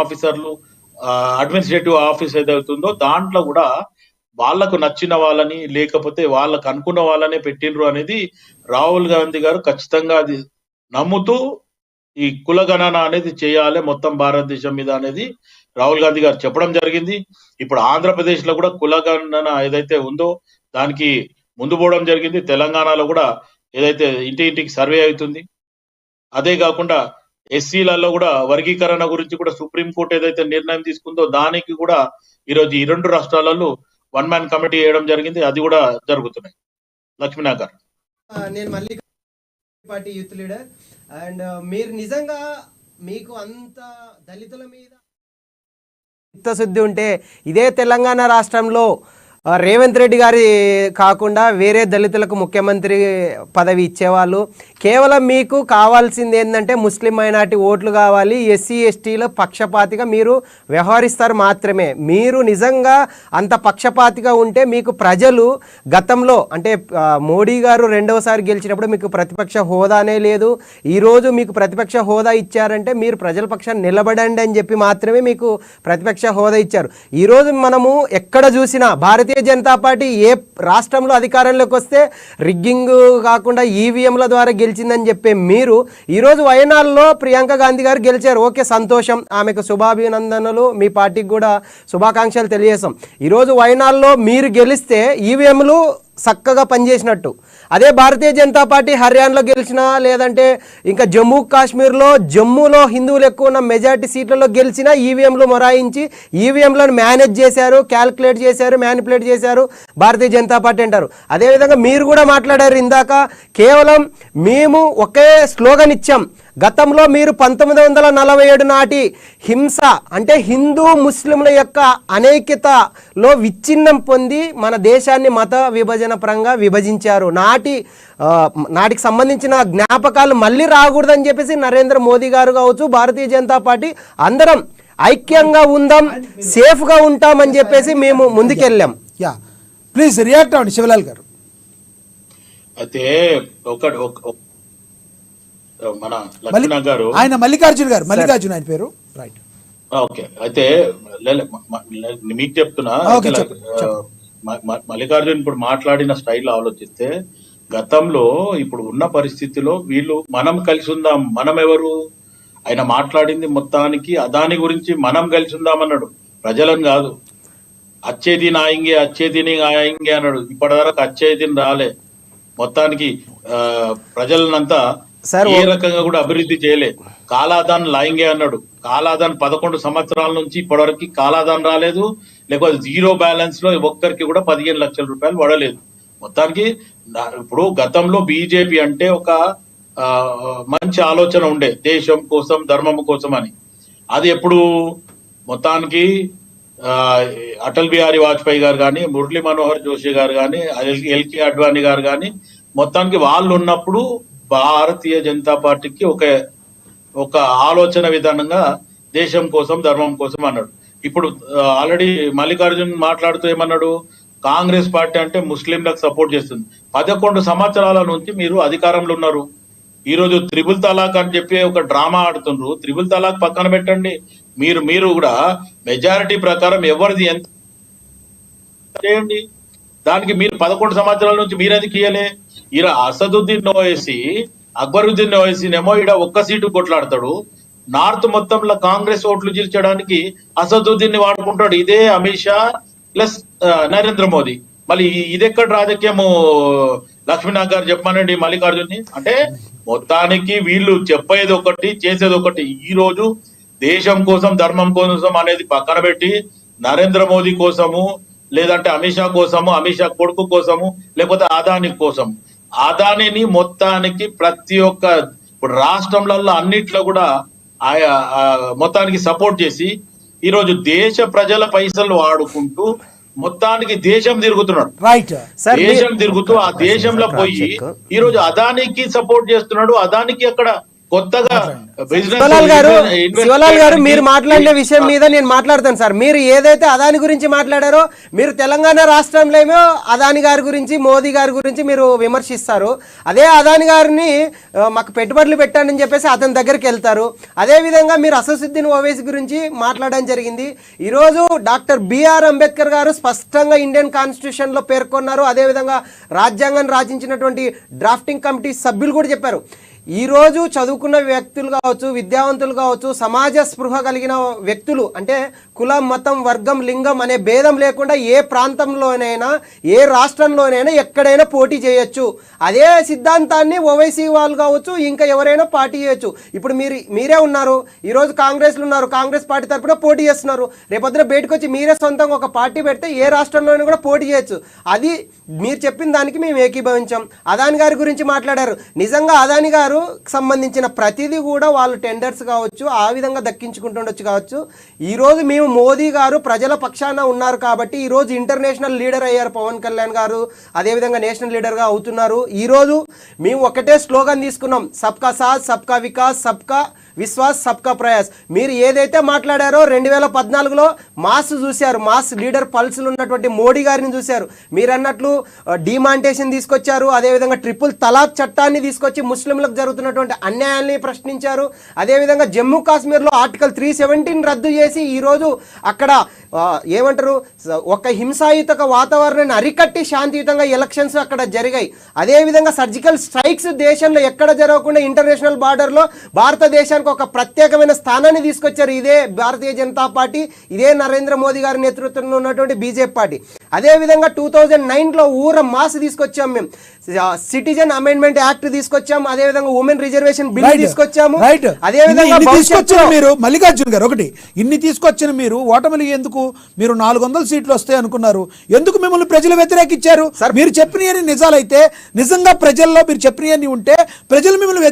ఆఫీసర్లు administrative office ఏదవుతుందో దాంట్లో కూడా వాళ్ళకు నచ్చిన వాళ్ళని లేకపోతే వాళ్ళకు అనుకున్న వాళ్ళనే పెట్టిండ్రు అనేది రాహుల్ గాంధీ గారు ఖచ్చితంగా అది నమ్ముతూ ఈ కులగణన అనేది చేయాలి మొత్తం భారతదేశం మీద అనేది రాహుల్ గాంధీ గారు చెప్పడం జరిగింది. ఇప్పుడు ఆంధ్రప్రదేశ్ లో కూడా కులగణన ఏదైతే ఉందో దానికి ముందు పోవడం జరిగింది. తెలంగాణలో కూడా ఏదైతే ఇంటింటికి సర్వే అవుతుంది. అదే కాకుండా ఎస్సీలలో కూడా వర్గీకరణ గురించి కూడా సుప్రీంకోర్టు ఏదైతే నిర్ణయం తీసుకుందో దానికి కూడా ఈరోజు ఈ రెండు రాష్ట్రాలలో వన్ మ్యాన్ కమిటీ వేయడం జరిగింది. అది కూడా జరుగుతున్నాయి. లక్ష్మీనాగర్, నేను మళ్ళీ పార్టీ యూత్ లీడర్ అండ్ మీరు నిజంగా మీకు అంత దళితుల మీద చిత్తశుద్ధి ఉంటే ఇదే తెలంగాణ రాష్ట్రంలో రేవంత్ రెడ్డి గారి కాకుండా వేరే దళితులకు ముఖ్యమంత్రి పదవి ఇచ్చేవాళ్ళు. కేవలం మీకు కావాల్సింది ఏంటంటే ముస్లిం మైనార్టీ ఓట్లు కావాలి, ఎస్సీ ఎస్టీల పక్షపాతిగా మీరు వ్యవహరిస్తారు మాత్రమే. మీరు నిజంగా అంత పక్షపాతిగా ఉంటే మీకు ప్రజలు గతంలో అంటే మోడీ గారు రెండవసారి గెలిచినప్పుడు మీకు ప్రతిపక్ష హోదానే లేదు. ఈరోజు మీకు ప్రతిపక్ష హోదా ఇచ్చారంటే మీరు ప్రజల పక్షాన్ని నిలబడండి అని చెప్పి మాత్రమే మీకు ప్రతిపక్ష హోదా ఇచ్చారు. ఈరోజు మనము ఎక్కడ చూసినా భారతీయ జనతా పార్టీ ఏ రాష్ట్రంలో అధికారంలోకి వస్తే రిగ్గింగ్ కాకుండా ఈవీఎంల ద్వారా గెలిచిందని చెప్పే మీరు ఈరోజు వయనాడులో ప్రియాంక గాంధీ గారు గెలిచారు. ఓకే, సంతోషం, ఆమెకు శుభాభినందనలు, మీ పార్టీకి కూడా శుభాకాంక్షలు తెలియజేస్తాం. ఈరోజు వయనాడులో మీరు గెలిస్తే ఈవీఎంలు చక్కగా పనిచేసినట్టు. అదే భారతీయ జనతా పార్టీ హర్యానాలో గెలిచినా లేదంటే ఇంకా జమ్మూ కాశ్మీర్లో జమ్మూలో హిందువులు ఎక్కువ ఉన్న మెజార్టీ సీట్లలో గెలిచినా ఈవీఎంలు మొరాయించి ఈవీఎంలను మేనేజ్ చేశారు, క్యాల్కులేట్ చేశారు, మ్యానిపులేట్ చేశారు భారతీయ జనతా పార్టీ అంటారు. అదేవిధంగా మీరు కూడా మాట్లాడారు ఇందాక, కేవలం మేము ఒకే స్లోగన్ ఇచ్చాం. గతంలో మీరు 1947 నాటి హింస అంటే హిందూ ముస్లింల యొక్క అనైక్యతలో విచ్ఛిన్నం పొంది మన దేశాన్ని మత విభజన పరంగా విభజించారు. నాటికి సంబంధించిన జ్ఞాపకాలు మళ్ళీ రాకూడదని చెప్పేసి నరేంద్ర మోదీ గారు కావచ్చు, భారతీయ జనతా పార్టీ అందరం ఐక్యంగా ఉందాం, సేఫ్గా ఉంటామని చెప్పేసి మేము ముందుకెళ్ళాం. ప్లీజ్ రియాక్ట్ అవ్వండి శివలాల్ గారు. అయితే మన లక్ష్మణ గారు, ఆయన మల్లికార్జున ఆయన పేరు, రైట్? ఓకే, అయితే మీకు చెప్తున్నా, మల్లికార్జున్ ఇప్పుడు మాట్లాడిన స్టైల్ ఆలోచిస్తే గతంలో ఇప్పుడు ఉన్న పరిస్థితిలో వీళ్ళు మనం కలిసి ఉందాం, మనం ఎవరు? ఆయన మాట్లాడింది మొత్తానికి అదాని గురించి మనం కలిసి ఉందాం అన్నాడు, ప్రజలను కాదు. అచ్చేది నాయింగే ఆయింగే అన్నాడు. ఇప్పటివరకు అచ్చేదిని రాలే. మొత్తానికి ప్రజలనంతా ఏ రకంగా కూడా అభివృద్ధి చేయలే. కాలాదాన్ లాయింగే అన్నాడు. కాలాదాన్ 11 సంవత్సరాల నుంచి ఇప్పటివరకు కాలాదాన్ రాలేదు, లేకపోతే జీరో బ్యాలెన్స్ లో ఒక్కరికి కూడా 15 లక్షల రూపాయలు పడలేదు. మొత్తానికి ఇప్పుడు గతంలో బీజేపీ అంటే ఒక మంచి ఆలోచన ఉండే, దేశం కోసం ధర్మం కోసం అని. అది ఎప్పుడు మొత్తానికి అటల్ బిహారీ వాజ్పేయి గారు కానీ, మురళీ మనోహర్ జోషి గారు కానీ, ఎల్కే అడ్వాణి గారు కానీ, మొత్తానికి వాళ్ళు ఉన్నప్పుడు భారతీయ జనతా పార్టీకి ఒక ఆలోచన విధానంగా దేశం కోసం ధర్మం కోసం అన్నాడు. ఇప్పుడు ఆల్రెడీ మల్లికార్జున్ మాట్లాడుతూ ఏమన్నాడు, కాంగ్రెస్ పార్టీ అంటే ముస్లింలకు సపోర్ట్ చేస్తుంది. 11 సంవత్సరాల నుంచి మీరు అధికారంలో ఉన్నారు. ఈరోజు త్రిబుల్ తలాక్ అని చెప్పి ఒక డ్రామా ఆడుతున్నారు. త్రిబుల్ తలాక్ పక్కన పెట్టండి, మీరు కూడా మెజారిటీ ప్రకారం ఎవరిది ఎంత చేయండి. దానికి మీరు 11 సంవత్సరాల నుంచి మీరెందుకు ఇయ్యలే? ఈయన అసదుద్దీన్ ఓవైసీ, అక్బరుద్దీన్ ఓవైసీనేమో ఈడ ఒక్క సీటు కొట్లాడతాడు. నార్త్ మొత్తంలో కాంగ్రెస్ ఓట్లు చీల్చడానికి అసదుద్దీన్ ని వాడుకుంటాడు. ఇదే అమిత్ షా ప్లస్ నరేంద్ర మోదీ. మళ్ళీ ఇదెక్కడ రాజకీయము? లక్ష్మీనాథ్ గారు చెప్పానండి మల్లికార్జున్ని. అంటే మొత్తానికి వీళ్ళు చెప్పేది ఒకటి, చేసేది ఒకటి. ఈ రోజు దేశం కోసం ధర్మం కోసం అనేది పక్కన పెట్టి నరేంద్ర మోదీ కోసము, లేదంటే అమిత్ షా కోసము, అమిత్ షా కొడుకు కోసము, లేకపోతే అదాని కోసం, అదానిని మొత్తానికి ప్రతి ఒక్క ఇప్పుడు రాష్ట్రంలలో అన్నిట్లో కూడా మొత్తానికి సపోర్ట్ చేసి ఈరోజు దేశ ప్రజల పైసలు వాడుకుంటూ మొత్తానికి దేశం తిరుగుతున్నాడు. దేశం తిరుగుతూ ఆ దేశంలో పోయి ఈరోజు అదానికి సపోర్ట్ చేస్తున్నాడు. అదానికి అక్కడ కొత్తగా శివలాల్ గారు బిజినెస్ మీరు మాట్లాడిన విషయం మీద నేను మాట్లాడతాను సార్. మీరు ఏదైతే అదాని గురించి మాట్లాడారో, మీరు తెలంగాణ రాష్ట్రంలో ఏమో అదాని గారి గురించి, మోదీ గారి గురించి మీరు విమర్శిస్తారు. అదే అదాని గారిని మాకు పెట్టుబడులు పెట్టానని చెప్పేసి అతని దగ్గరికి వెళ్తారు. అదే విధంగా మీరు అసదుద్దీన్ ఓవైసీ గురించి మాట్లాడడం జరిగింది. ఈరోజు డాక్టర్ బిఆర్ అంబేద్కర్ గారు స్పష్టంగా ఇండియన్ కాన్స్టిట్యూషన్ లో పేర్కొన్నారు. అదేవిధంగా రాజ్యాంగాన్ని రచించినటువంటి డ్రాఫ్టింగ్ కమిటీ సభ్యులు కూడా చెప్పారు. ఈ రోజు చదువుకున్న వ్యక్తులు కావచ్చు, విద్యావంతులు కావచ్చు, సమాజ స్పృహ కలిగిన వ్యక్తులు, అంటే కులం, మతం, వర్గం, లింగం అనే భేదం లేకుండా ఏ ప్రాంతంలోనైనా, ఏ రాష్ట్రంలోనైనా, ఎక్కడైనా పోటీ చేయొచ్చు. అదే సిద్ధాంతాన్ని ఓవైసీ వాళ్ళు కావచ్చు, ఇంకా ఎవరైనా పార్టీ చేయొచ్చు. ఇప్పుడు మీరే ఉన్నారు, ఈరోజు కాంగ్రెస్లో ఉన్నారు, కాంగ్రెస్ పార్టీ తరఫున పోటీ చేస్తున్నారు. రేపొద్దున బయటకు వచ్చి మీరే సొంతంగా ఒక పార్టీ పెడితే ఏ రాష్ట్రంలోనూ కూడా పోటీ చేయొచ్చు. అది మీరు చెప్పిన దానికి మేము ఏకీభవించాం. అదాని గారి గురించి మాట్లాడారు. నిజంగా అదాని గారు సంబంధించిన ప్రతిదీ కూడా వాళ్ళు టెండర్స్ కావచ్చు, ఆ విధంగా దక్కించుకుంటుండొచ్చు కావచ్చు. ఈరోజు మేము మోదీ గారు ప్రజల పక్షాన ఉన్నారు కాబట్టి ఈరోజు ఇంటర్నేషనల్ లీడర్ అయ్యారు పవన్ కళ్యాణ్ గారు, అదేవిధంగా నేషనల్ లీడర్గా అవుతున్నారు. ఈరోజు మేము ఒకటే స్లోగన్ తీసుకున్నాం, సబ్కా సాత్, సబ్కా వికాస్, సబ్కా విశ్వాస్, సబ్కా ప్రయాస్. మీరు ఏదైతే మాట్లాడారో 2014లో మాస్ చూశారు, మాస్ లీడర్ పల్స్లు ఉన్నటువంటి మోడీ గారిని చూశారు. మీరు అన్నట్లు డిమాంటేషన్ తీసుకొచ్చారు, అదేవిధంగా ట్రిపుల్ తలాక్ చట్టాన్ని తీసుకొచ్చి ముస్లింలకు జరుగుతున్నటువంటి అన్యాయాల్ని ప్రశ్నించారు. అదేవిధంగా జమ్మూ కాశ్మీర్లో ఆర్టికల్ 317 రద్దు చేసి ఈరోజు అక్కడ ఏమంటారు, ఒక హింసాయుత వాతావరణాన్ని అరికట్టి శాంతియుతంగా ఎలక్షన్స్ అక్కడ జరిగాయి. అదేవిధంగా సర్జికల్ స్ట్రైక్స్ దేశంలో ఎక్కడ జరగకుండా ఇంటర్నేషనల్ బార్డర్లో భారతదేశానికి ఒక ప్రత్యేకమైన స్థానాన్ని తీసుకొచ్చారు. ఇదే భారతీయ జనతా పార్టీ, ఇదే నరేంద్ర మోదీ గారి నేతృత్వంలో ఉన్నటువంటి బీజేపీ పార్టీ. అదేవిధంగా 2009లో మాస్ తీసుకొచ్చాం మేము, సిటిజన్ అమెండ్మెంట్ యాక్ట్ తీసుకొచ్చాము, అదేవిధంగా ఉమెన్ రిజర్వేషన్ బిల్ తీసుకొచ్చాము. అదేవిధంగా మీరు మల్లికార్జున్ గారు ఒకటి ఇన్ని తీసుకొచ్చిన మీరు ఓటమిలు ఎందుకు? మీరు 400 సీట్లు వస్తాయి అనుకున్నారు, ఎందుకు మిమ్మల్ని ప్రజలు వ్యతిరేకించారు? మీరు చెప్పినవన్నీ నిజాలైతే, నిజంగా ప్రజల్లో మీరు చెప్పినవన్నీ ఉంటే ప్రజలు మిమ్మల్ని